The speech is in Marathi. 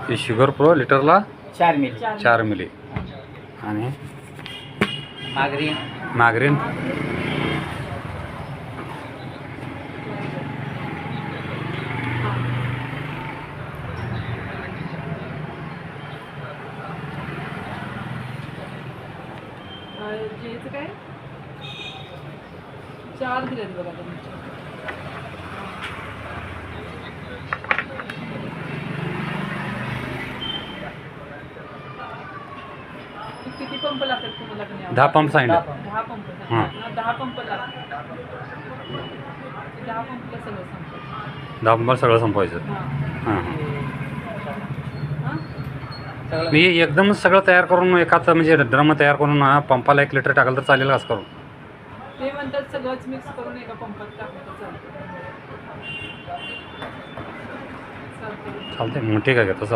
ही शुगर प्रो लिटरला 4 मिली. 4 मिली आणि मागरीन जेचं काय 4 दिलेत बघा तुम्ही. किती पंप लागतात तुम्हाला? 10 पंप सांगितलं. 10 पंप. हां. 10 पंप लागतात. 10 पंपला सगळं संपतं. 10 पंप सगळं संपवायचं. हां. हां हां. मी एकदम सगळं तयार करून एकाच म्हणजे ड्रम तयार करून पंपाला 1 लिटर टाकलं तर चालेल असं करून? ते म्हणतात सगळंच मिक्स करून एका पंपात टाकलं तर चालतं. चालतंय मग ठीक आहे तसं.